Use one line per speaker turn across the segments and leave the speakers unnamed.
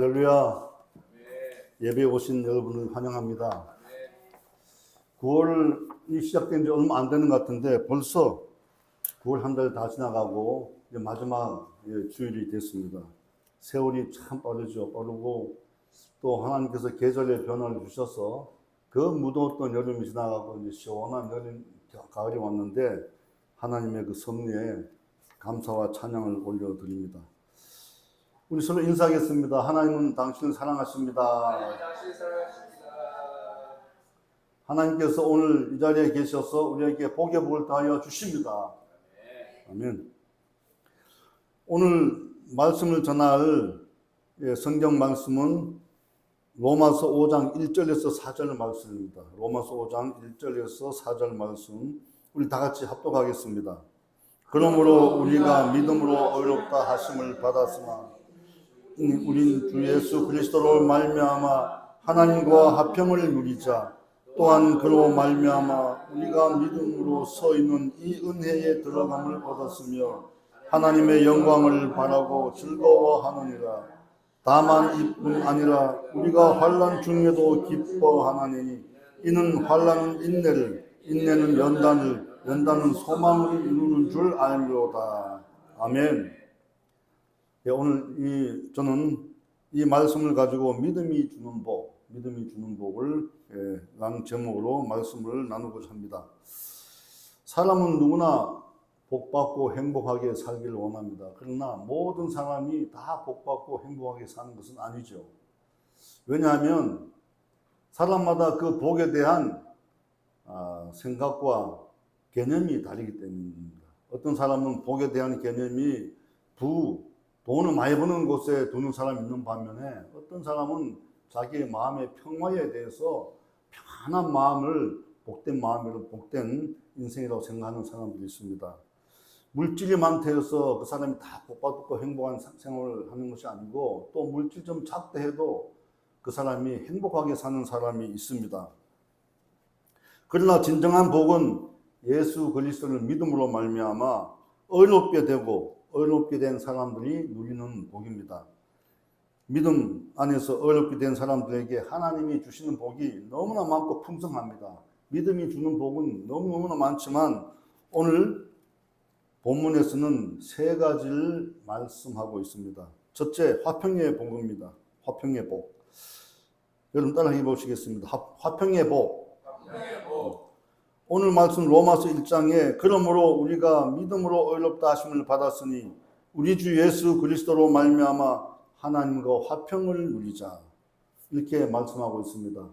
할렐루야. 예배에 오신 여러분을 환영합니다. 9월이 시작된 지 얼마 안 되는 것 같은데 벌써 9월 한 달 다 지나가고 이제 마지막 주일이 됐습니다. 세월이 참 빠르죠. 빠르고 또 하나님께서 계절의 변화를 주셔서 그 무더웠던 여름이 지나가고 이제 시원한 여름, 가을이 왔는데 하나님의 그 섭리에 감사와 찬양을 올려드립니다. 우리 서로 인사하겠습니다. 하나님은 당신을 사랑하십니다. 하나님께서 오늘 이 자리에 계셔서 우리에게 복의 복을 더하여 주십니다. 아멘. 오늘 말씀을 전할 성경 말씀은 로마서 5장 1절에서 4절 말씀입니다. 로마서 5장 1절에서 4절 말씀 우리 다 같이 합독하겠습니다. 그러므로 우리가 믿음으로 의롭다 하심을 받았으나 우린 주 예수 그리스도로 말미암아 하나님과 화평을 누리자. 또한 그로 말미암아 우리가 믿음으로 서 있는 이 은혜에 들어감을 얻었으며 하나님의 영광을 바라고 즐거워하느니라. 다만 이뿐 아니라 우리가 환난 중에도 기뻐하나니 이는 환난은 인내를, 인내는 연단을, 연단은 소망을 이루는 줄 알미로다. 아멘. 오늘 저는 이 말씀을 가지고 믿음이 주는 복을 라는 제목으로 말씀을 나누고자 합니다. 사람은 누구나 복받고 행복하게 살기를 원합니다. 그러나 모든 사람이 다 복받고 행복하게 사는 것은 아니죠. 왜냐하면 사람마다 그 복에 대한 생각과 개념이 다르기 때문입니다. 어떤 사람은 복에 대한 개념이 돈을 많이 버는 곳에 두는 사람이 있는 반면에 어떤 사람은 자기의 마음의 평화에 대해서 편안한 마음을 복된 마음으로 복된 인생이라고 생각하는 사람들이 있습니다. 물질이 많다 해서 그 사람이 다 복받고 행복한 생활을 하는 것이 아니고 또 물질 좀 작다 해도 그 사람이 행복하게 사는 사람이 있습니다. 그러나 진정한 복은 예수 그리스도를 믿음으로 말미암아 의롭게 된 사람들이 누리는 복입니다. 믿음 안에서 의롭게 된 사람들에게 하나님이 주시는 복이 너무나 많고 풍성합니다. 믿음이 주는 복은 너무너무나 많지만 오늘 본문에서는 세 가지를 말씀하고 있습니다. 첫째, 화평의 복입니다. 화평의 복. 여러분 따라해 보시겠습니다. 화평의 복. 오늘 말씀 로마서 1장에 그러므로 우리가 믿음으로 의롭다 하심을 받았으니 우리 주 예수 그리스도로 말미암아 하나님과 화평을 누리자. 이렇게 말씀하고 있습니다.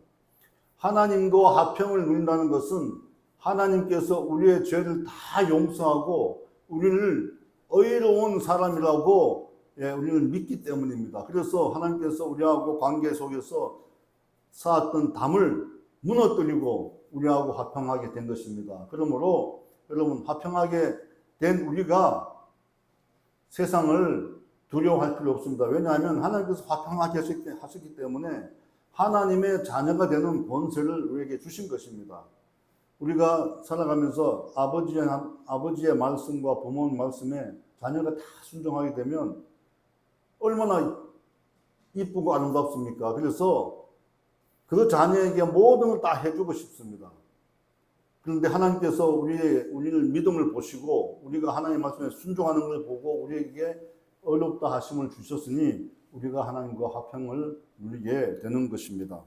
하나님과 화평을 누린다는 것은 하나님께서 우리의 죄를 다 용서하고 우리를 의로운 사람이라고 우리를 믿기 때문입니다. 그래서 하나님께서 우리하고 관계 속에서 쌓았던 담을 무너뜨리고 우리하고 화평하게 된 것입니다. 그러므로 여러분 화평하게 된 우리가 세상을 두려워할 필요 없습니다. 왜냐하면 하나님께서 화평하게 하셨기 때문에 하나님의 자녀가 되는 권세를 우리에게 주신 것입니다. 우리가 살아가면서 아버지의 말씀과 부모의 말씀에 자녀가 다 순종하게 되면 얼마나 이쁘고 아름답습니까? 그래서 그 자녀에게 모든 걸 다 해주고 싶습니다. 그런데 하나님께서 우리를 믿음을 보시고 우리가 하나님의 말씀에 순종하는 걸 보고 우리에게 의롭다 하심을 주셨으니 우리가 하나님과 화평을 누리게 되는 것입니다.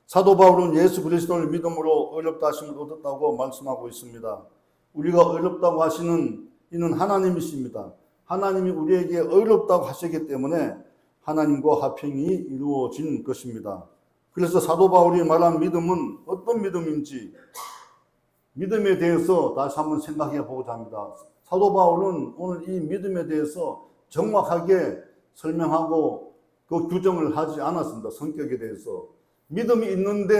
사도 바울은 예수 그리스도를 믿음으로 의롭다 하심을 얻었다고 말씀하고 있습니다. 우리가 의롭다고 하시는 이는 하나님이십니다. 하나님이 우리에게 의롭다고 하시기 때문에 하나님과 화평이 이루어진 것입니다. 그래서 사도 바울이 말한 믿음은 어떤 믿음인지 믿음에 대해서 다시 한번 생각해 보고자 합니다. 사도 바울은 오늘 이 믿음에 대해서 정확하게 설명하고 그 규정을 하지 않았습니다. 성격에 대해서. 믿음이 있는데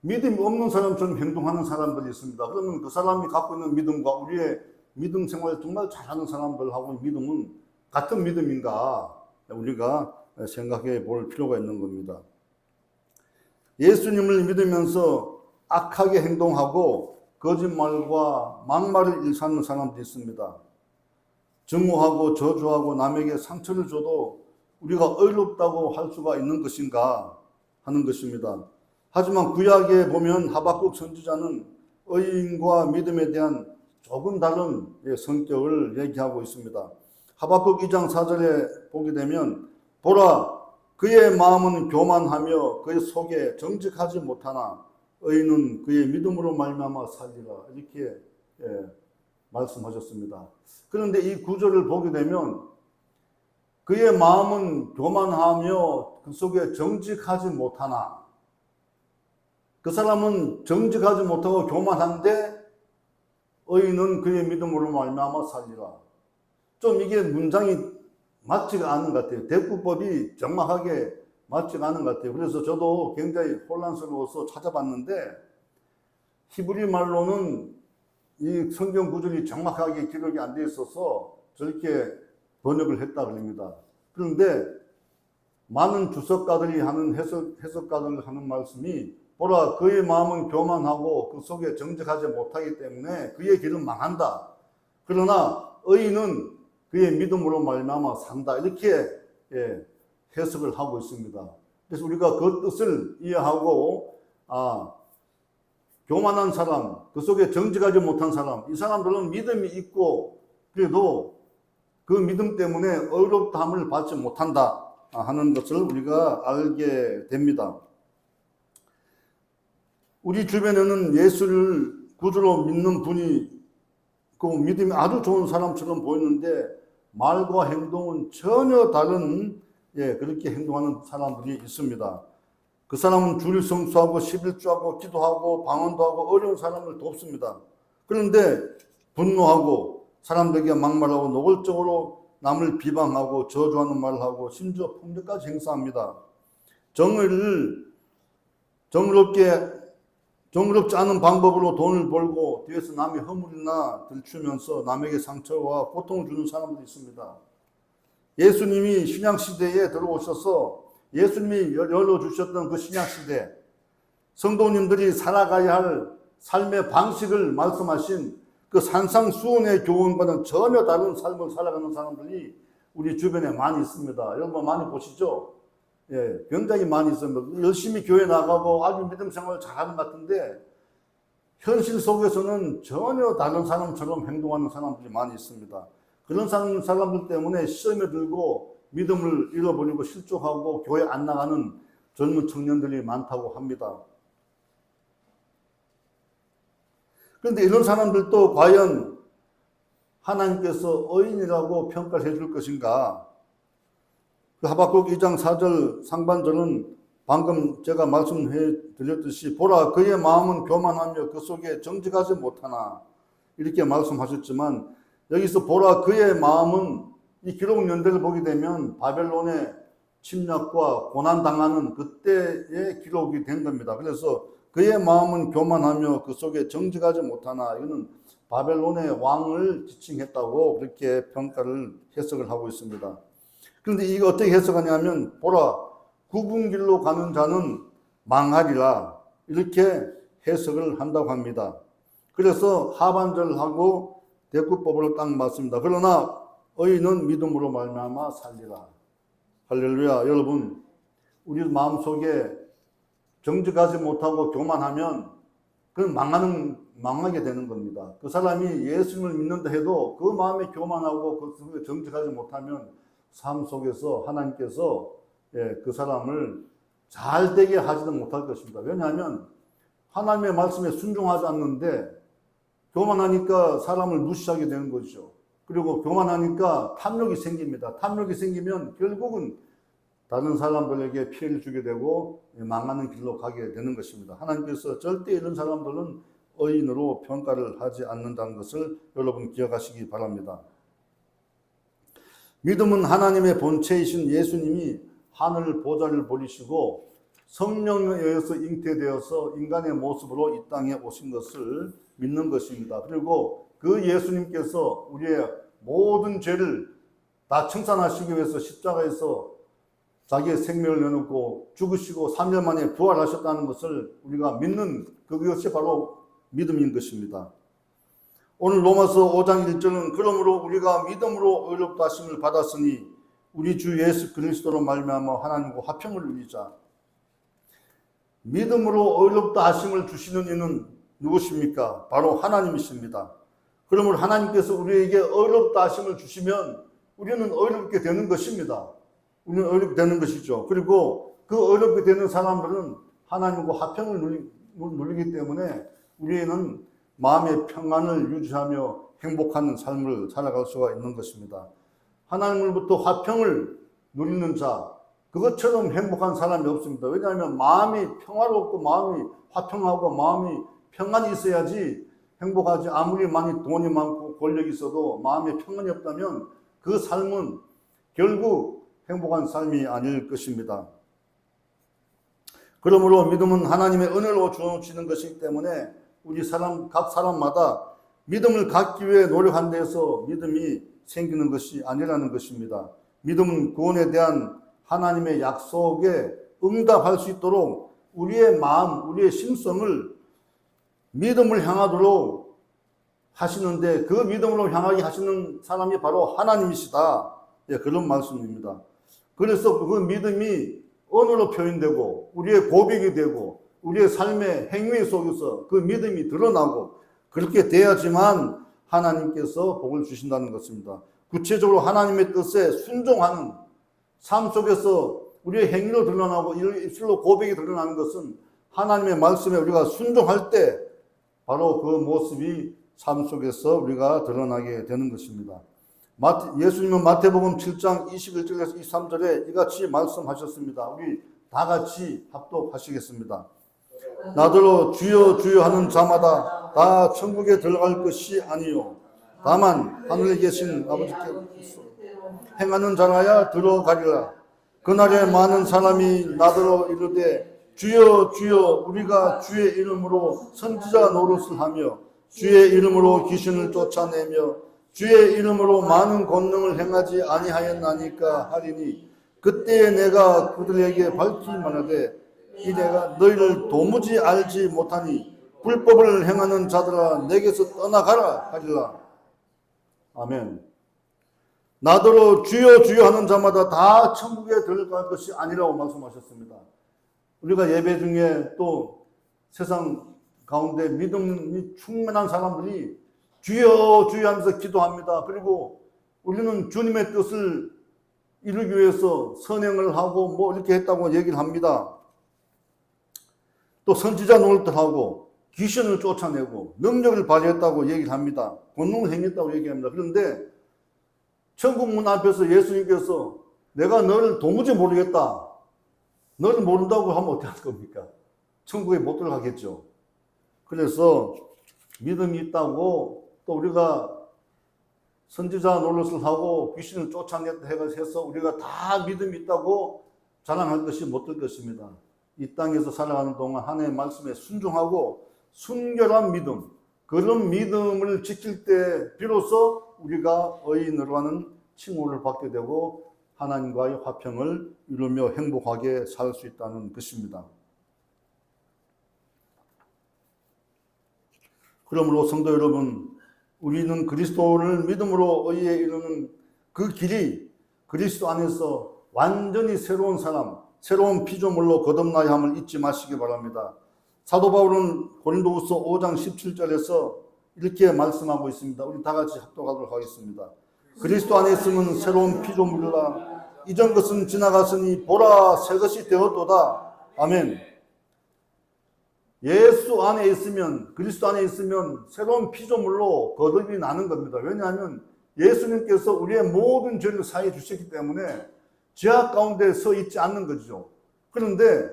믿음이 없는 사람처럼 행동하는 사람들이 있습니다. 그러면 그 사람이 갖고 있는 믿음과 우리의 믿음 생활을 정말 잘하는 사람들하고의 믿음은 같은 믿음인가 우리가 생각해 볼 필요가 있는 겁니다. 예수님을 믿으면서 악하게 행동하고 거짓말과 막말을 일삼는 사람도 있습니다. 증오하고 저주하고 남에게 상처를 줘도 우리가 의롭다고 할 수가 있는 것인가 하는 것입니다. 하지만 구약에 보면 하박국 선지자는 의인과 믿음에 대한 조금 다른 성격을 얘기하고 있습니다. 하박국 2장 4절에 보게 되면 보라 그의 마음은 교만하며 그의 속에 정직하지 못하나 의인은 그의 믿음으로 말미암아 살리라 이렇게 말씀하셨습니다. 그런데 이 구절을 보게 되면 그의 마음은 교만하며 그 속에 정직하지 못하나 그 사람은 정직하지 못하고 교만한데 의인은 그의 믿음으로 말미암아 살리라. 좀 이게 문장이 맞지가 않은 것 같아요. 대꾸법이 정확하게 맞지가 않은 것 같아요. 그래서 저도 굉장히 혼란스러워서 찾아봤는데 히브리 말로는 이 성경 구절이 정확하게 기록이 안 돼 있어서 저렇게 번역을 했다 그럽니다. 그런데 많은 주석가들이 하는 해석가들이 하는 말씀이 보라 그의 마음은 교만하고 그 속에 정직하지 못하기 때문에 그의 길은 망한다. 그러나 의인은 그의 믿음으로 말미암아 산다. 이렇게 해석을 하고 있습니다. 그래서 우리가 그 뜻을 이해하고 교만한 사람, 그 속에 정직하지 못한 사람, 이 사람들은 믿음이 있고 그래도 그 믿음 때문에 의롭다함을 받지 못한다 하는 것을 우리가 알게 됩니다. 우리 주변에는 예수를 구주로 믿는 분이 그 믿음이 아주 좋은 사람처럼 보이는데 말과 행동은 전혀 다른 그렇게 행동하는 사람들이 있습니다. 그 사람은 주를 성수하고 11조하고 기도하고 방언도 하고 어려운 사람을 돕습니다. 그런데 분노하고 사람들에게 막말하고 노골적으로 남을 비방하고 저주하는 말을 하고 심지어 폭력까지 행사합니다. 정의롭지 않은 방법으로 돈을 벌고 뒤에서 남의 허물이나 들추면서 남에게 상처와 고통을 주는 사람들이 있습니다. 예수님이 신약시대에 들어오셔서 예수님이 열어주셨던 그 신약시대 성도님들이 살아가야 할 삶의 방식을 말씀하신 그 산상수훈의 교훈과는 전혀 다른 삶을 살아가는 사람들이 우리 주변에 많이 있습니다. 여러분 많이 보시죠? 굉장히 많이 있습니다. 열심히 교회 나가고 아주 믿음 생활을 잘하는 것 같은데 현실 속에서는 전혀 다른 사람처럼 행동하는 사람들이 많이 있습니다. 그런 사람들 때문에 시험에 들고 믿음을 잃어버리고 실족하고 교회 안 나가는 젊은 청년들이 많다고 합니다. 그런데 이런 사람들도 과연 하나님께서 의인이라고 평가를 해줄 것인가? 그 하박국 2장 4절 상반절은 방금 제가 말씀해 드렸듯이 보라 그의 마음은 교만하며 그 속에 정직하지 못하나 이렇게 말씀하셨지만 여기서 보라 그의 마음은 이 기록 연대를 보게 되면 바벨론의 침략과 고난당하는 그때의 기록이 된 겁니다. 그래서 그의 마음은 교만하며 그 속에 정직하지 못하나 이거는 바벨론의 왕을 지칭했다고 그렇게 평가를 해석을 하고 있습니다. 그런데 이거 어떻게 해석하냐면 보라 굽은 길로 가는 자는 망하리라 이렇게 해석을 한다고 합니다. 그래서 하반절하고 대꾸법으로 딱 맞습니다. 그러나 의인은 믿음으로 말미암아 살리라. 할렐루야. 여러분 우리 마음속에 정직하지 못하고 교만하면 그건 망하게 되는 겁니다. 그 사람이 예수님을 믿는다 해도 그 마음에 교만하고 그 속에 정직하지 못하면 삶 속에서 하나님께서 그 사람을 잘 되게 하지도 못할 것입니다. 왜냐하면 하나님의 말씀에 순종하지 않는데 교만하니까 사람을 무시하게 되는 것이죠. 그리고 교만하니까 탐욕이 생깁니다. 탐욕이 생기면 결국은 다른 사람들에게 피해를 주게 되고 망하는 길로 가게 되는 것입니다. 하나님께서 절대 이런 사람들은 의인으로 평가를 하지 않는다는 것을 여러분 기억하시기 바랍니다. 믿음은 하나님의 본체이신 예수님이 하늘 보좌를 버리시고 성령에 의해서 잉태되어서 인간의 모습으로 이 땅에 오신 것을 믿는 것입니다. 그리고 그 예수님께서 우리의 모든 죄를 다 청산하시기 위해서 십자가에서 자기의 생명을 내놓고 죽으시고 3년 만에 부활하셨다는 것을 우리가 믿는 그것이 바로 믿음인 것입니다. 오늘 로마서 5장 1절은 그러므로 우리가 믿음으로 의롭다 하심을 받았으니 우리 주 예수 그리스도로 말미암아 하나님과 화평을 누리자. 믿음으로 의롭다 하심을 주시는 이는 누구십니까? 바로 하나님이십니다. 그러므로 하나님께서 우리에게 의롭다 하심을 주시면 우리는 의롭게 되는 것입니다. 우리는 의롭게 되는 것이죠. 그리고 그 의롭게 되는 사람들은 하나님과 화평을 누리기 때문에 우리는 마음의 평안을 유지하며 행복한 삶을 살아갈 수가 있는 것입니다. 하나님으로부터 화평을 누리는 자, 그것처럼 행복한 사람이 없습니다. 왜냐하면 마음이 평화롭고 마음이 화평하고 마음이 평안이 있어야지 행복하지. 아무리 많이 돈이 많고 권력이 있어도 마음에 평안이 없다면 그 삶은 결국 행복한 삶이 아닐 것입니다. 그러므로 믿음은 하나님의 은혜로 주어지는 것이기 때문에 우리 각 사람마다 믿음을 갖기 위해 노력한 데에서 믿음이 생기는 것이 아니라는 것입니다. 믿음은 구원에 대한 하나님의 약속에 응답할 수 있도록 우리의 마음, 우리의 심성을 믿음을 향하도록 하시는데 그 믿음으로 향하게 하시는 사람이 바로 하나님이시다. 예, 그런 말씀입니다. 그래서 그 믿음이 언어로 표현되고 우리의 고백이 되고 우리의 삶의 행위 속에서 그 믿음이 드러나고 그렇게 돼야지만 하나님께서 복을 주신다는 것입니다. 구체적으로 하나님의 뜻에 순종하는 삶 속에서 우리의 행위로 드러나고 입술로 고백이 드러나는 것은 하나님의 말씀에 우리가 순종할 때 바로 그 모습이 삶 속에서 우리가 드러나게 되는 것입니다. 예수님은 마태복음 7장 21절에서 23절에 이같이 말씀하셨습니다. 우리 다 같이 합독하시겠습니다. 나더러 주여 주여 하는 자마다 다 천국에 들어갈 것이 아니요 다만 하늘에 계신 아버지께 행하는 자라야 들어가리라. 그날에 많은 사람이 나더러 이르되 주여 주여 우리가 주의 이름으로 선지자 노릇을 하며 주의 이름으로 귀신을 쫓아내며 주의 이름으로 많은 권능을 행하지 아니하였나니까 하리니 그때에 내가 그들에게 밝히 말하되 이 내가 너희를 도무지 알지 못하니 불법을 행하는 자들아 내게서 떠나가라 하리라. 아멘. 나더러 주여 주여 하는 자마다 다 천국에 들어갈 것이 아니라고 말씀하셨습니다. 우리가 예배 중에 또 세상 가운데 믿음이 충만한 사람들이 주여 주여 하면서 기도합니다. 그리고 우리는 주님의 뜻을 이루기 위해서 선행을 하고 뭐 이렇게 했다고 얘기를 합니다. 또 선지자 노릇을 하고 귀신을 쫓아내고 능력을 발휘했다고 얘기를 합니다. 권능을 행했다고 얘기합니다. 그런데 천국 문 앞에서 예수님께서 내가 너를 도무지 모르겠다. 너를 모른다고 하면 어떻게 할 겁니까? 천국에 못 들어가겠죠. 그래서 믿음이 있다고 또 우리가 선지자 노릇을 하고 귀신을 쫓아냈다 해서 우리가 다 믿음이 있다고 자랑할 것이 못 될 것입니다. 이 땅에서 살아가는 동안 하나님의 말씀에 순종하고 순결한 믿음, 그런 믿음을 지킬 때 비로소 우리가 의인으로 하는 칭호를 받게 되고 하나님과의 화평을 이루며 행복하게 살 수 있다는 것입니다. 그러므로 성도 여러분, 우리는 그리스도를 믿음으로 의에 이르는 그 길이 그리스도 안에서 완전히 새로운 사람, 새로운 피조물로 거듭나야 함을 잊지 마시기 바랍니다. 사도 바울은 고린도후서 5장 17절에서 이렇게 말씀하고 있습니다. 우리 다 같이 합독하도록 하겠습니다. 그리스도 안에 있으면 새로운 피조물이라 이전 것은 지나갔으니 보라 새 것이 되었도다. 아멘. 예수 안에 있으면, 그리스도 안에 있으면 새로운 피조물로 거듭이 나는 겁니다. 왜냐하면 예수님께서 우리의 모든 죄를 사해 주셨기 때문에 죄악 가운데 서 있지 않는 거죠. 그런데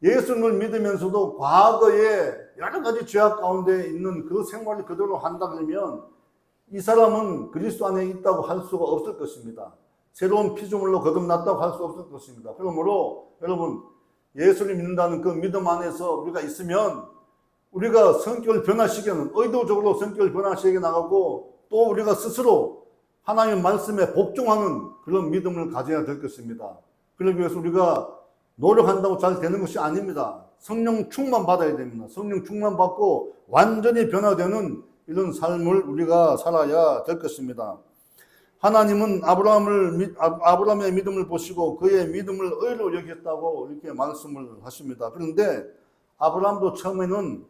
예수님을 믿으면서도 과거에 여러 가지 죄악 가운데 있는 그 생활을 그대로 한다 그러면 이 사람은 그리스도 안에 있다고 할 수가 없을 것입니다. 새로운 피조물로 거듭났다고 할 수 없을 것입니다. 그러므로 여러분, 예수를 믿는다는 그 믿음 안에서 우리가 있으면 우리가 성격을 변화시키는, 의도적으로 성격을 변화시켜 나가고 또 우리가 스스로 하나님의 말씀에 복종하는 그런 믿음을 가져야 될 것입니다. 그러기 위해서 우리가 노력한다고 잘 되는 것이 아닙니다. 성령 충만 받아야 됩니다. 성령 충만 받고 완전히 변화되는 이런 삶을 우리가 살아야 될 것입니다. 하나님은 아브라함의 믿음을 보시고 그의 믿음을 의로 여겼다고 이렇게 말씀을 하십니다. 그런데 아브라함도 처음에는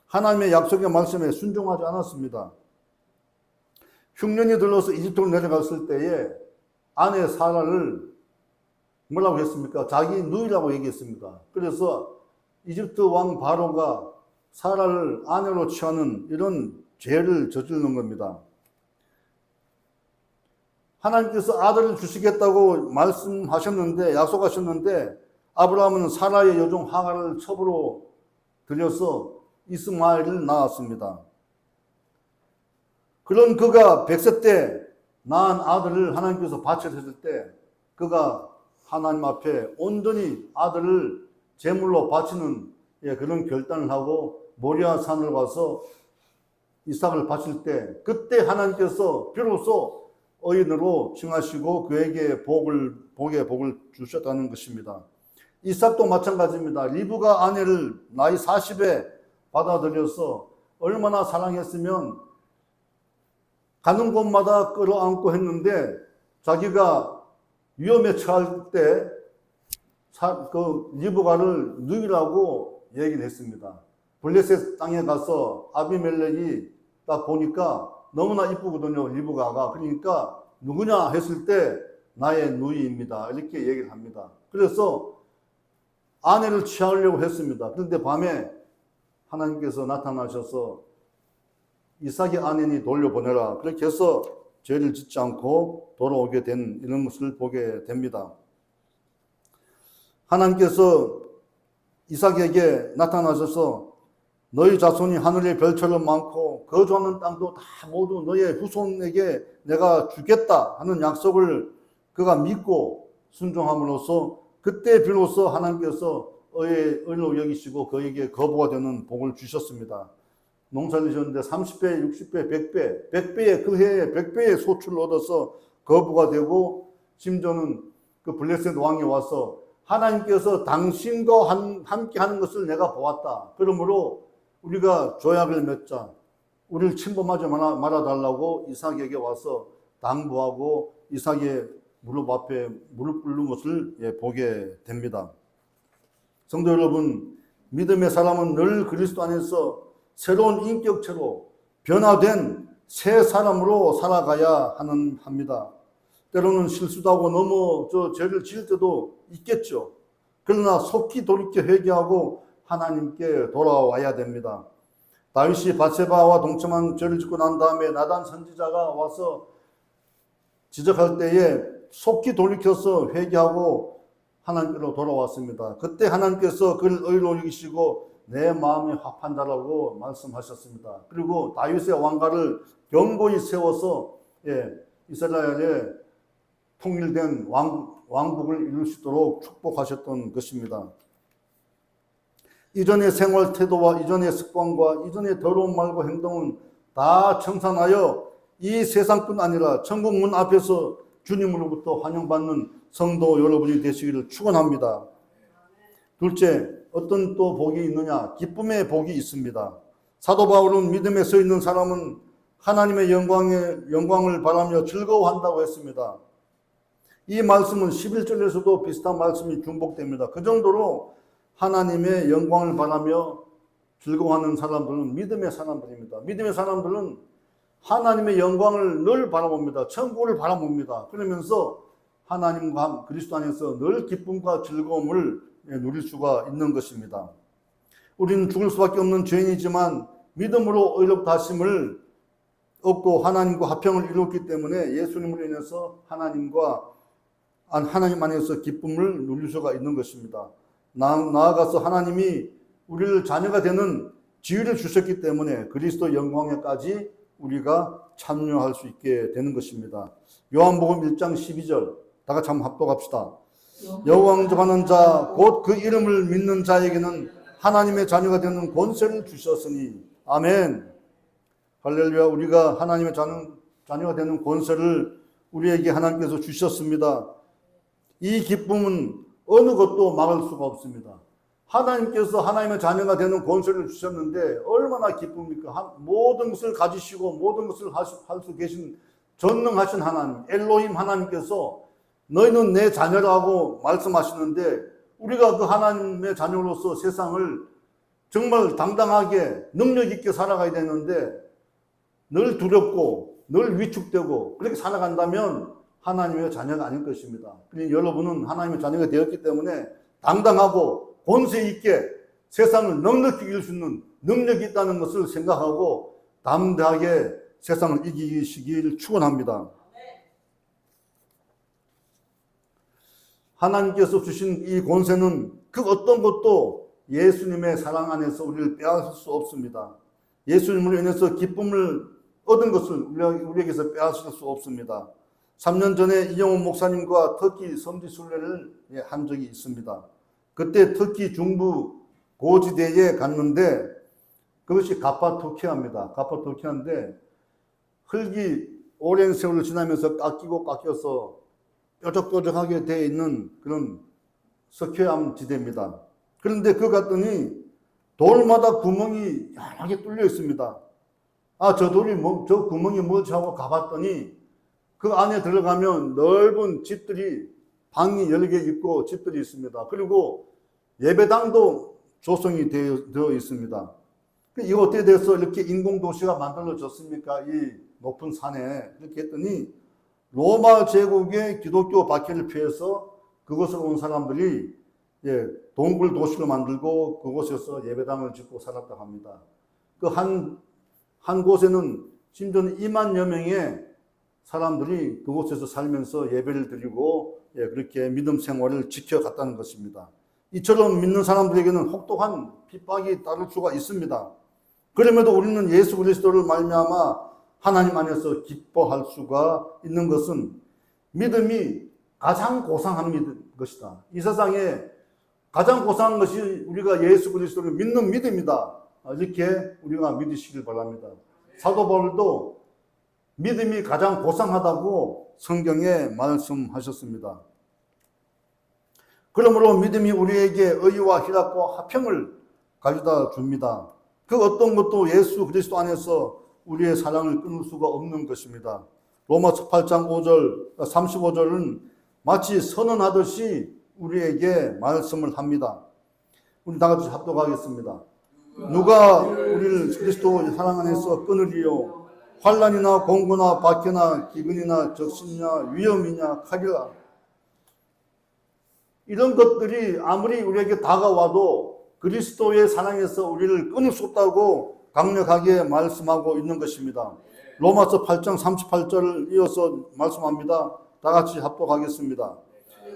하나님의 약속의 말씀에 순종하지 않았습니다. 흉년이 들러서 이집트로 내려갔을 때에 아내 사라를 뭐라고 했습니까? 자기 누이라고 얘기했습니다. 그래서 이집트 왕 바로가 사라를 아내로 취하는 이런 죄를 저지르는 겁니다. 하나님께서 아들을 주시겠다고 말씀하셨는데, 약속하셨는데 아브라함은 사라의 여종 하갈을 첩으로 들여서 이스마엘을 낳았습니다. 그런 그가 100세 때 낳은 아들을 하나님께서 바쳤을 때 그가 하나님 앞에 온전히 아들을 제물로 바치는 그런 결단을 하고 모리아 산을 가서 이삭을 바칠 때 그때 하나님께서 비로소 의인으로 칭하시고 그에게 복의 복을 주셨다는 것입니다. 이삭도 마찬가지입니다. 리브가 아내를 나이 40에 받아들여서 얼마나 사랑했으면 가는 곳마다 끌어안고 했는데 자기가 위험에 처할 때 그 리브가를 누이라고 얘기를 했습니다. 블레셋 땅에 가서 아비멜렉이 딱 보니까 너무나 이쁘거든요, 리브가가. 그러니까 누구냐 했을 때 나의 누이입니다. 이렇게 얘기를 합니다. 그래서 아내를 취하려고 했습니다. 그런데 밤에 하나님께서 나타나셔서 이삭의 아내니 돌려보내라. 그렇게 해서 죄를 짓지 않고 돌아오게 된 이런 것을 보게 됩니다. 하나님께서 이삭에게 나타나셔서 너희 자손이 하늘의 별처럼 많고 거주하는 땅도 다 모두 너의 후손에게 내가 주겠다 하는 약속을 그가 믿고 순종함으로써 그때 비로소 하나님께서 의로 여기시고 그에게 거부가 되는 복을 주셨습니다. 농사를 지었는데 30배, 60배, 100배, 100배의 그 해에 100배의 소출을 얻어서 거부가 되고 심지어는 그 블레셋 왕이 와서 하나님께서 당신과 함께 하는 것을 내가 보았다. 그러므로 우리가 조약을 맺자. 우리를 침범하지 말아달라고 이삭에게 와서 당부하고 이삭의 무릎 앞에 무릎 꿇는 것을 보게 됩니다. 성도 여러분, 믿음의 사람은 늘 그리스도 안에서 새로운 인격체로 변화된 새 사람으로 살아가야 합니다. 때로는 실수도 하고 너무 죄를 지을 때도 있겠죠. 그러나 속히 돌이켜 회개하고 하나님께 돌아와야 됩니다. 다윗이 밧세바와 동침한 죄를 짓고 난 다음에 나단 선지자가 와서 지적할 때에 속히 돌이켜서 회개하고 하나님께로 돌아왔습니다. 그때 하나님께서 그를 의로 여기시고 내 마음이 합한 자라고 말씀하셨습니다. 그리고 다윗의 왕가를 견고히 세워서 이스라엘의 통일된 왕국을 이룰 수 있도록 축복하셨던 것입니다. 이전의 생활 태도와 이전의 습관과 이전의 더러운 말과 행동은 다 청산하여 이 세상뿐 아니라 천국 문 앞에서 주님으로부터 환영받는 성도 여러분이 되시기를 축원합니다. 둘째, 어떤 또 복이 있느냐? 기쁨의 복이 있습니다. 사도 바울은 믿음에 서 있는 사람은 하나님의 영광을 바라며 즐거워한다고 했습니다. 이 말씀은 11절에서도 비슷한 말씀이 중복됩니다. 그 정도로 하나님의 영광을 바라며 즐거워하는 사람들은 믿음의 사람들입니다. 믿음의 사람들은 하나님의 영광을 늘 바라봅니다. 천국을 바라봅니다. 그러면서 하나님과 그리스도 안에서 늘 기쁨과 즐거움을 누릴 수가 있는 것입니다. 우리는 죽을 수밖에 없는 죄인이지만 믿음으로 의롭다 하심을 얻고 하나님과 화평을 이루었기 때문에 예수님으로 인해서 하나님 안에서 기쁨을 누릴 수가 있는 것입니다. 나아가서 하나님이 우리를 자녀가 되는 지위를 주셨기 때문에 그리스도 영광에까지 우리가 참여할 수 있게 되는 것입니다. 요한복음 1장 12절 다 같이 한번 합독합시다. 영광하는 자 곧 그 이름을 믿는 자에게는 하나님의 자녀가 되는 권세를 주셨으니 아멘. 할렐루야. 우리가 하나님의 자녀가 되는 권세를 우리에게 하나님께서 주셨습니다. 이 기쁨은 어느 것도 막을 수가 없습니다. 하나님께서 하나님의 자녀가 되는 권세를 주셨는데 얼마나 기쁩니까? 모든 것을 가지시고 모든 것을 할 수 계신 전능하신 하나님, 엘로힘 하나님께서 너희는 내 자녀라고 말씀하시는데 우리가 그 하나님의 자녀로서 세상을 정말 당당하게 능력 있게 살아가야 되는데 늘 두렵고 늘 위축되고 그렇게 살아간다면 하나님의 자녀가 아닐 것입니다. 그러니 여러분은 하나님의 자녀가 되었기 때문에 당당하고 권세 있게 세상을 넉넉히 이길 수 있는 능력이 있다는 것을 생각하고 담대하게 세상을 이기시길 축원합니다. 하나님께서 주신 이 권세는 그 어떤 것도 예수님의 사랑 안에서 우리를 빼앗을 수 없습니다. 예수님을 인해서 기쁨을 얻은 것을 우리에게서 빼앗을 수 없습니다. 3년 전에 이영훈 목사님과 터키 성지순례를 한 적이 있습니다. 그때 터키 중부 고지대에 갔는데 그것이 가파도키아입니다. 가파도키아인데 흙이 오랜 세월을 지나면서 깎여서 뾰족뾰족하게 되어 있는 그런 석회암 지대입니다. 그런데 그 갔더니 돌마다 구멍이 연하게 뚫려 있습니다. 저 구멍이 뭐지 하고 가봤더니 그 안에 들어가면 넓은 집들이 방이 여러 개 있고 집들이 있습니다. 그리고 예배당도 조성이 되어 있습니다. 이거 어떻게 돼서 이렇게 인공도시가 만들어졌습니까? 이 높은 산에. 이렇게 했더니 로마 제국의 기독교 박해를 피해서 그곳으로 온 사람들이 동굴 도시를 만들고 그곳에서 예배당을 짓고 살았다고 합니다. 그 한 곳에는 심지어는 2만여 명의 사람들이 그곳에서 살면서 예배를 드리고 그렇게 믿음 생활을 지켜갔다는 것입니다. 이처럼 믿는 사람들에게는 혹독한 핍박이 따를 수가 있습니다. 그럼에도 우리는 예수 그리스도를 말미암아 하나님 안에서 기뻐할 수가 있는 것은 믿음이 가장 고상한 것이다. 이 세상에 가장 고상한 것이 우리가 예수 그리스도를 믿는 믿음이다. 이렇게 우리가 믿으시길 바랍니다. 사도 바울도 믿음이 가장 고상하다고 성경에 말씀하셨습니다. 그러므로 믿음이 우리에게 의와 희락과 화평을 가져다 줍니다. 그 어떤 것도 예수 그리스도 안에서 우리의 사랑을 끊을 수가 없는 것입니다. 로마서 8장 35절은 마치 선언하듯이 우리에게 말씀을 합니다. 우리 다 같이 합독하겠습니다. 누가 우리를 그리스도 사랑 안에서 끊으리요? 환난이나 공고나 박해나 기근이나 적신이나 위험이냐 칼이라. 이런 것들이 아무리 우리에게 다가와도 그리스도의 사랑에서 우리를 끊을 수 없다고 강력하게 말씀하고 있는 것입니다. 로마서 8장 38절을 이어서 말씀합니다. 다 같이 합독하겠습니다.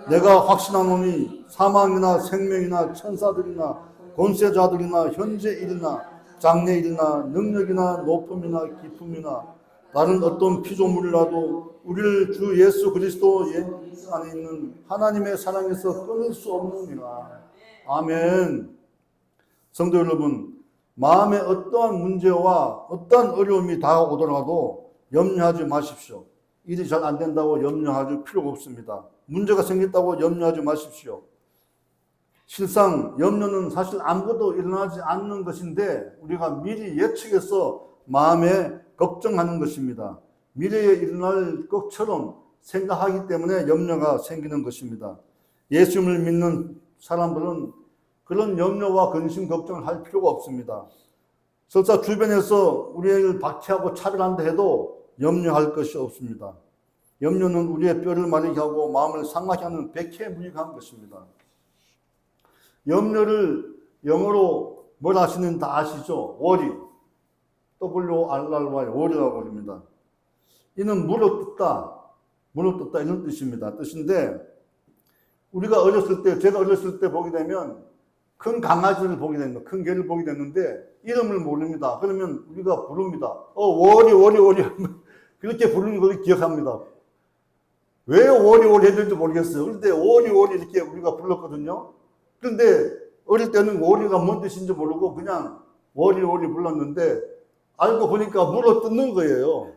내가 확신하노니 사망이나 생명이나 천사들이나 권세자들이나 현재 일이나 장래 일이나 능력이나 높음이나 기쁨이나 다른 어떤 피조물이라도 우리를 주 예수 그리스도 안에 있는 하나님의 사랑에서 끊을 수 없느니라. 아멘. 성도 여러분, 마음에 어떠한 문제와 어떠한 어려움이 다가오더라도 염려하지 마십시오. 일이 잘 안 된다고 염려할 필요가 없습니다. 문제가 생겼다고 염려하지 마십시오. 실상 염려는 사실 아무것도 일어나지 않는 것인데 우리가 미리 예측해서 마음에 걱정하는 것입니다. 미래에 일어날 것처럼 생각하기 때문에 염려가 생기는 것입니다. 예수님을 믿는 사람들은 그런 염려와 근심 걱정을 할 필요가 없습니다. 설사 주변에서 우리를 박해하고 차별한다 해도 염려할 것이 없습니다. 염려는 우리의 뼈를 마르게 하고 마음을 상하게 하는 백해무익한 것입니다. 염려를 영어로 뭘 하시는 다 아시죠? worry, W-R-R-Y, worry라고 합니다. 이는 물어뜯다 이런 뜻입니다. 뜻인데 우리가 제가 어렸을 때 보게 되면 큰 강아지를 보게 됩니다. 큰 개를 보게 됐는데 이름을 모릅니다. 그러면 우리가 부릅니다. 워리 그렇게 부르는 걸 기억합니다. 왜 워리 해야 될지 모르겠어요. 그런데 워리 이렇게 우리가 불렀거든요. 그런데 어릴 때는 워리가 뭔 뜻인지 모르고 그냥 워리 불렀는데 알고 보니까 물어 뜯는 거예요.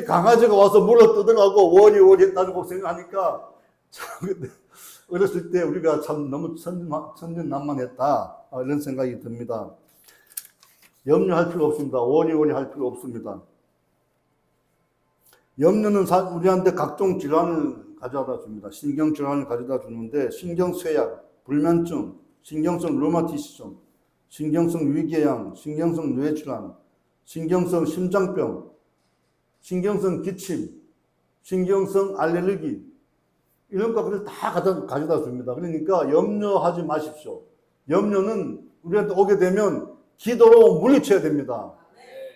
강아지가 와서 물어 뜯으라고 워리 했다고 생각하니까 참 어렸을 때 우리가 참 너무 천진난만했다. 이런 생각이 듭니다. 염려할 필요 없습니다. 워리워리 할 필요 없습니다. 염려는 우리한테 각종 질환을 가져다 줍니다. 신경 질환을 가져다 주는데 신경쇠약, 불면증, 신경성 류마티시즘, 신경성 위궤양, 신경성 뇌질환, 신경성 심장병, 신경성 기침, 신경성 알레르기 이런 것들을 다 가져다 줍니다. 그러니까 염려하지 마십시오. 염려는 우리한테 오게 되면 기도로 물리쳐야 됩니다.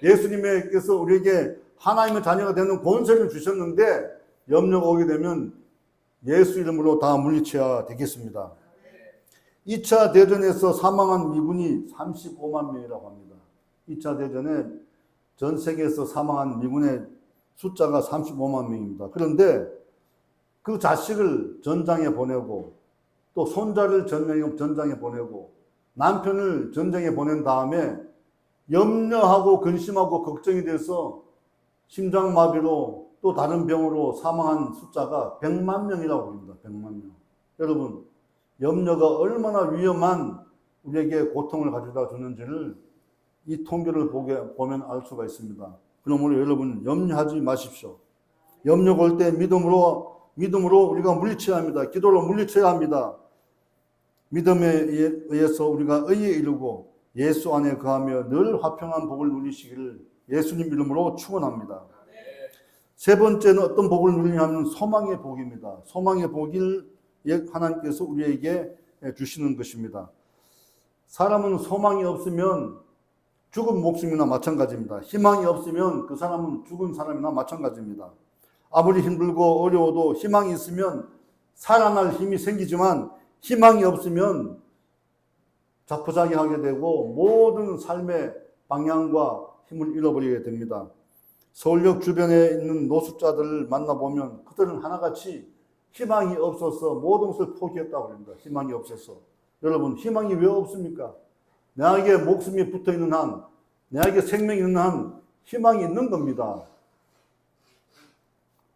예수님께서 우리에게 하나님의 자녀가 되는 권세를 주셨는데 염려가 오게 되면 예수 이름으로 다 물리쳐야 되겠습니다. 2차 대전에서 사망한 미군이 35만 명이라고 합니다. 2차 대전에 전 세계에서 사망한 미군의 숫자가 35만 명입니다. 그런데 그 자식을 전장에 보내고 또 손자를 전장에 보내고 남편을 전장에 보낸 다음에 염려하고 근심하고 걱정이 돼서 심장마비로 또 다른 병으로 사망한 숫자가 100만 명이라고 합니다. 100만 명. 여러분, 염려가 얼마나 위험한 우리에게 고통을 가져다 주는지를 이 통계를 보면 알 수가 있습니다. 그러므로 여러분 염려하지 마십시오. 염려가 올 때 믿음으로 우리가 물리쳐야 합니다. 기도로 물리쳐야 합니다. 믿음에 의해서 우리가 의에 이르고 예수 안에 거하며 늘 화평한 복을 누리시기를 예수님 이름으로 축원합니다. 세 번째는 어떤 복을 누리냐면 소망의 복입니다. 소망의 복을 하나님께서 우리에게 주시는 것입니다. 사람은 소망이 없으면 죽은 목숨이나 마찬가지입니다. 희망이 없으면 그 사람은 죽은 사람이나 마찬가지입니다. 아무리 힘들고 어려워도 희망이 있으면 살아날 힘이 생기지만 희망이 없으면 자포자기하게 되고 모든 삶의 방향과 힘을 잃어버리게 됩니다. 서울역 주변에 있는 노숙자들을 만나보면 그들은 하나같이 희망이 없어서 모든 것을 포기했다고 합니다. 희망이 없어서. 여러분, 희망이 왜 없습니까? 내게 목숨이 붙어 있는 한, 내게 생명이 있는 한 희망이 있는 겁니다.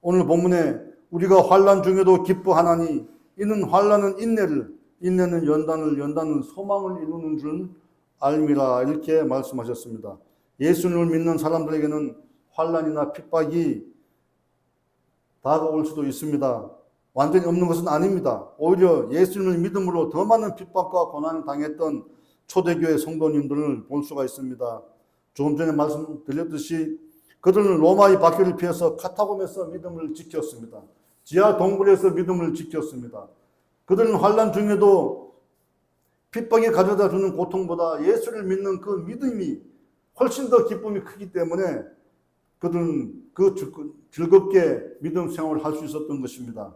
오늘 본문에 우리가 환난 중에도 기뻐하나니 이는 환난은 인내를, 인내는 연단을, 연단은 소망을 이루는 줄 알미라 이렇게 말씀하셨습니다. 예수님을 믿는 사람들에게는 환난이나 핍박이 다가올 수도 있습니다. 완전히 없는 것은 아닙니다. 오히려 예수님을 믿음으로 더 많은 핍박과 고난을 당했던 초대교회 성도님들을 볼 수가 있습니다. 조금 전에 말씀드렸듯이 그들은 로마의 박해를 피해서 카타콤에서 믿음을 지켰습니다. 지하 동굴에서 믿음을 지켰습니다. 그들은 환난 중에도 핍박이 가져다 주는 고통보다 예수를 믿는 그 믿음이 훨씬 더 기쁨이 크기 때문에 그들은 그 즐겁게 믿음 생활을 할 수 있었던 것입니다.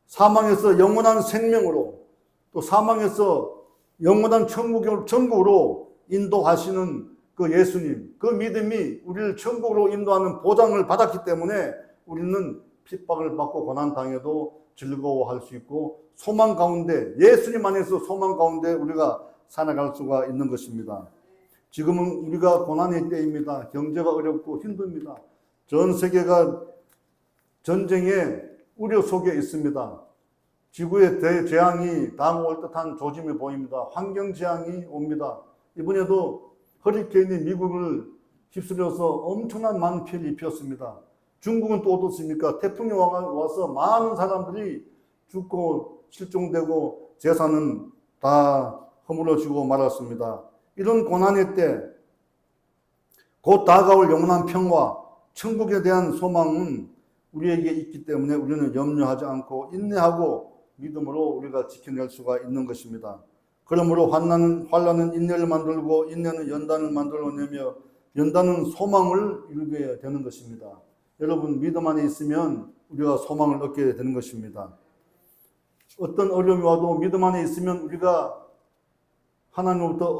사망에서 영원한 생명으로 또 사망에서 영원한 천국으로 인도하시는 그 예수님, 그 믿음이 우리를 천국으로 인도하는 보장을 받았기 때문에 우리는 핍박을 받고 고난당해도 즐거워할 수 있고 소망 가운데, 예수님 안에서 소망 가운데 우리가 살아갈 수가 있는 것입니다. 지금은 우리가 고난의 때입니다. 경제가 어렵고 힘듭니다. 전 세계가 전쟁의 우려 속에 있습니다. 지구의 대재앙이 다가올 듯한 조짐이 보입니다. 환경재앙이 옵니다. 이번에도 허리케인이 미국을 휩쓸려서 엄청난 많은 피해를 입혔습니다. 중국은 또 어떻습니까? 태풍이 와서 많은 사람들이 죽고 실종되고 재산은 다 허물어지고 말았습니다. 이런 고난의 때 곧 다가올 영원한 평화, 천국에 대한 소망은 우리에게 있기 때문에 우리는 염려하지 않고 인내하고 믿음으로 우리가 지켜낼 수가 있는 것입니다. 그러므로 환난은 인내를 만들고 인내는 연단을 만들어내며 연단은 소망을 이루게 되는 것입니다. 여러분, 믿음 안에 있으면 우리가 소망을 얻게 되는 것입니다. 어떤 어려움이 와도 믿음 안에 있으면 우리가 하나님으로부터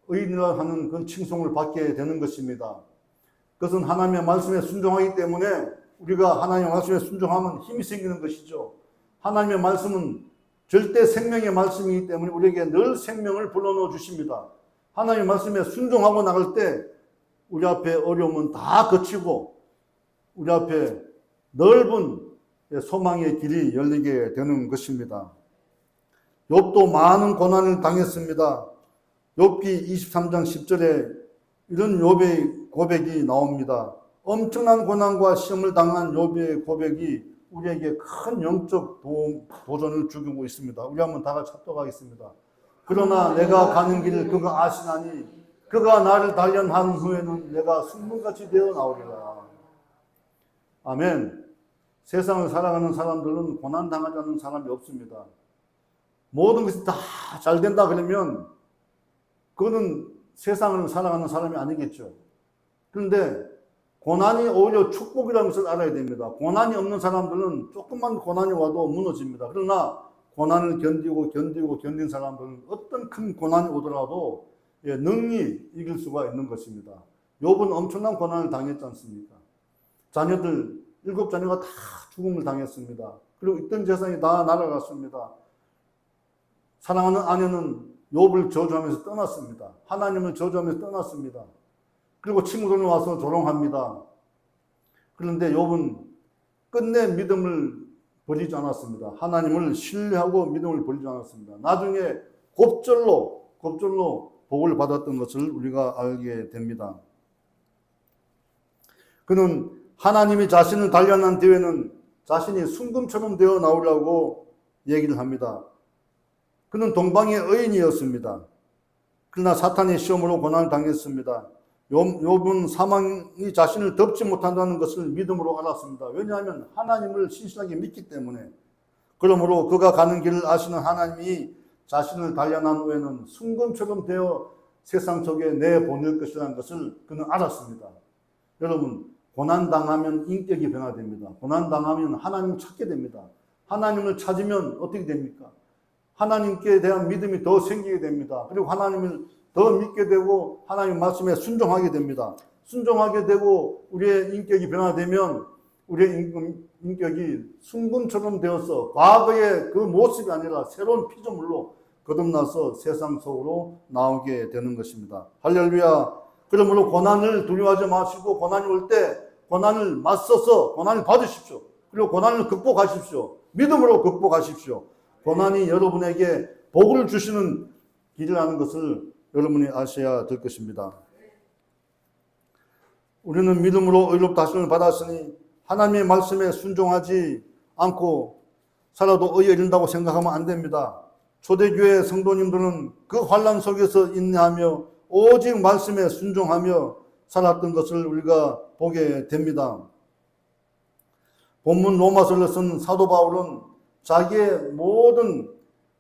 의인이라 하는 그 칭송을 받게 되는 것입니다. 그것은 하나님의 말씀에 순종하기 때문에 우리가 하나님의 말씀에 순종하면 힘이 생기는 것이죠. 하나님의 말씀은 절대 생명의 말씀이기 때문에 우리에게 늘 생명을 불러넣어 주십니다. 하나님의 말씀에 순종하고 나갈 때 우리 앞에 어려움은 다 거치고 우리 앞에 넓은 소망의 길이 열리게 되는 것입니다. 욥도 많은 고난을 당했습니다. 욥기 23장 10절에 이런 욥의 고백이 나옵니다. 엄청난 고난과 시험을 당한 욥의 고백이 우리에게 큰 영적 도전을 주고 있습니다. 우리 한번 다 같이 합독하겠습니다. 그러나 내가 가는 길을 그가 아시나니 그가 나를 단련한 후에는 내가 순금같이 되어 나오리라. 아멘. 세상을 살아가는 사람들은 고난당하지 않는 사람이 없습니다. 모든 것이 다 잘 된다 그러면 그거는 세상을 살아가는 사람이 아니겠죠. 그런데 고난이 오히려 축복이라는 것을 알아야 됩니다. 고난이 없는 사람들은 조금만 고난이 와도 무너집니다. 그러나 고난을 견딘 사람들은 어떤 큰 고난이 오더라도 능히 이길 수가 있는 것입니다. 욥은 엄청난 고난을 당했지 않습니까? 자녀들 7자녀가 다 죽음을 당했습니다. 그리고 있던 재산이 다 날아갔습니다. 사랑하는 아내는 욥을 저주하면서 떠났습니다. 하나님을 저주하면서 떠났습니다. 그리고 친구들은 와서 조롱합니다. 그런데 욥은 끝내 믿음을 버리지 않았습니다. 하나님을 신뢰하고 믿음을 버리지 않았습니다. 나중에 곱절로 복을 받았던 것을 우리가 알게 됩니다. 그는 하나님이 자신을 단련한 뒤에는 자신이 순금처럼 되어 나오려고 얘기를 합니다. 그는 동방의 의인이었습니다. 그러나 사탄의 시험으로 고난을 당했습니다. 욥은 사망이 자신을 덮지 못한다는 것을 믿음으로 알았습니다. 왜냐하면 하나님을 신실하게 믿기 때문에. 그러므로 그가 가는 길을 아시는 하나님이 자신을 단련한 후에는 순금처럼 되어 세상 속에 내보낼 것이라는 것을 그는 알았습니다. 여러분, 고난당하면 인격이 변화됩니다. 고난당하면 하나님을 찾게 됩니다. 하나님을 찾으면 어떻게 됩니까? 하나님께 대한 믿음이 더 생기게 됩니다. 그리고 하나님을 더 믿게 되고 하나님 말씀에 순종하게 됩니다. 순종하게 되고 우리의 인격이 변화되면 우리의 인격이 순금처럼 되어서 과거의 그 모습이 아니라 새로운 피조물로 거듭나서 세상 속으로 나오게 되는 것입니다. 할렐루야. 그러므로 고난을 두려워하지 마시고 고난이 올 때 고난을 맞서서 고난을 받으십시오. 그리고 고난을 극복하십시오. 믿음으로 극복하십시오. 고난이 여러분에게 복을 주시는 길이라는 것을 여러분이 아셔야 될 것입니다. 우리는 믿음으로 의롭다 하심을 받았으니 하나님의 말씀에 순종하지 않고 살아도 의에 이른다고 생각하면 안 됩니다. 초대교회 성도님들은 그 환난 속에서 인내하며 오직 말씀에 순종하며 살았던 것을 우리가 보게 됩니다. 본문 로마서를 쓴 사도 바울은 자기의 모든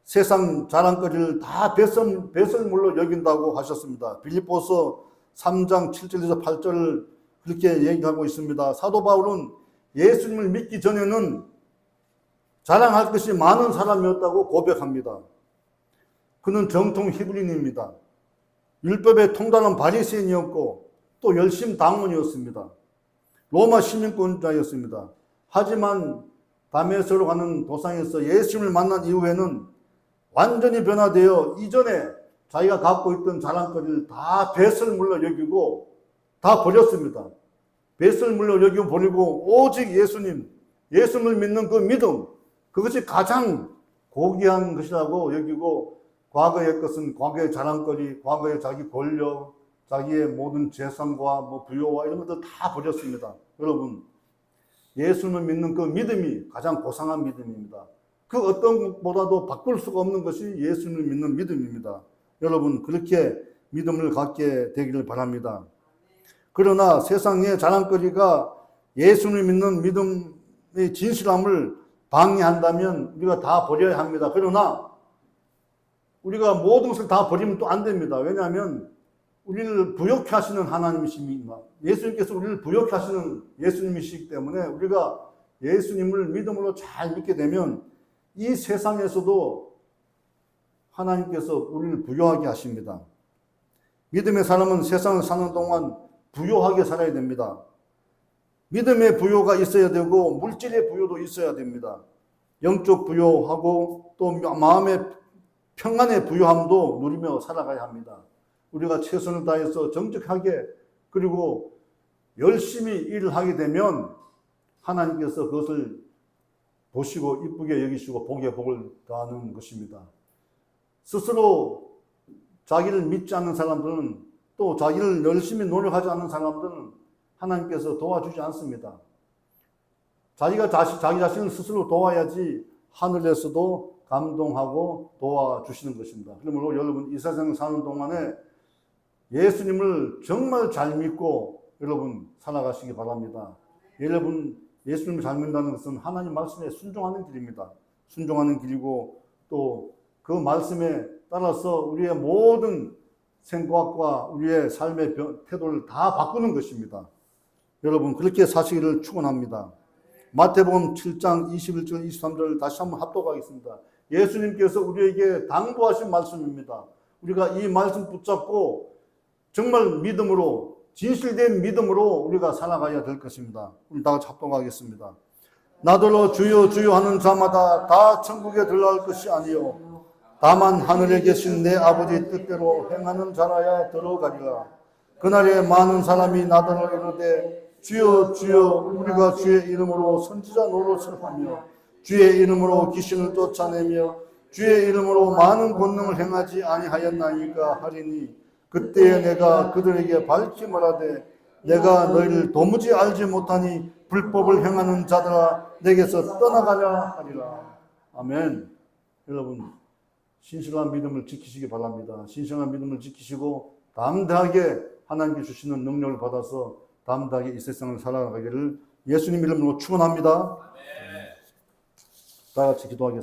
세상 자랑거리를 다 배설물로 여긴다고 하셨습니다. 빌립보서 3장 7절에서 8절을 그렇게 얘기하고 있습니다. 사도 바울은 예수님을 믿기 전에는 자랑할 것이 많은 사람이었다고 고백합니다. 그는 정통 히브리인입니다. 율법에 통달한 바리새인이었고 또 열심 당원이었습니다. 로마 시민권자였습니다. 하지만 다메섹으로 가는 도상에서 예수님을 만난 이후에는 완전히 변화되어 이전에 자기가 갖고 있던 자랑거리를 다 배설물로 여기고 다 버렸습니다. 배설물로 여기고 버리고 오직 예수님을 믿는 그 믿음, 그것이 가장 고귀한 것이라고 여기고 과거의 것은 과거의 자랑거리, 과거의 자기 권력, 자기의 모든 재산과 부여와 이런 것들 다 버렸습니다. 여러분, 예수를 믿는 그 믿음이 가장 고상한 믿음입니다. 그 어떤 것보다도 바꿀 수가 없는 것이 예수를 믿는 믿음입니다. 여러분, 그렇게 믿음을 갖게 되기를 바랍니다. 그러나 세상의 자랑거리가 예수를 믿는 믿음의 진실함을 방해한다면 우리가 다 버려야 합니다. 그러나 우리가 모든 것을 다 버리면 또 안 됩니다. 왜냐하면 우리를 부욕케 하시는 하나님이십니다. 예수님께서 우리를 부욕케 하시는 예수님이시기 때문에 우리가 예수님을 믿음으로 잘 믿게 되면 이 세상에서도 하나님께서 우리를 부요하게 하십니다. 믿음의 사람은 세상을 사는 동안 부요하게 살아야 됩니다. 믿음의 부요가 있어야 되고 물질의 부요도 있어야 됩니다. 영적 부요하고 또 마음의 평안의 부요함도 누리며 살아가야 합니다. 우리가 최선을 다해서 정직하게 그리고 열심히 일을 하게 되면 하나님께서 그것을 보시고 이쁘게 여기시고 복에 복을 더하는 것입니다. 스스로 자기를 믿지 않는 사람들은, 또 자기를 열심히 노력하지 않는 사람들은 하나님께서 도와주지 않습니다. 자기 자신을 스스로 도와야지 하늘에서도 감동하고 도와주시는 것입니다. 그러므로 여러분, 이 세상 사는 동안에 예수님을 정말 잘 믿고 여러분 살아가시기 바랍니다. 여러분, 예수님을 잘 믿는다는 것은 하나님 말씀에 순종하는 길입니다. 순종하는 길이고, 또 그 말씀에 따라서 우리의 모든 생각과 우리의 삶의 태도를 다 바꾸는 것입니다. 여러분, 그렇게 사시기를 축원합니다. 마태복음 7장 21절 23절 다시 한번 합독하겠습니다. 예수님께서 우리에게 당부하신 말씀입니다. 우리가 이 말씀 붙잡고 정말 믿음으로, 진실된 믿음으로 우리가 살아가야 될 것입니다. 우리 다 같이 합독하겠습니다. 나더러 주여 주여 하는 자마다 다 천국에 들어갈 것이 아니요 다만 하늘에 계신 내 아버지 뜻대로 행하는 자라야 들어가리라. 그날에 많은 사람이 나더러 이르되 주여 주여 우리가 주의 이름으로 선지자 노릇을 하며 주의 이름으로 귀신을 쫓아내며 주의 이름으로 많은 권능을 행하지 아니하였나이까 하리니, 그때에 내가 그들에게 밝히 말하되 내가 너희를 도무지 알지 못하니 불법을 행하는 자들아 내게서 떠나가라 하리라. 아멘. 여러분, 신실한 믿음을 지키시기 바랍니다. 신실한 믿음을 지키시고 담대하게 하나님께 주시는 능력을 받아서 담대하게 이 세상을 살아가기를 예수님 이름으로 축원합니다. 다 같이 기도하겠습니다.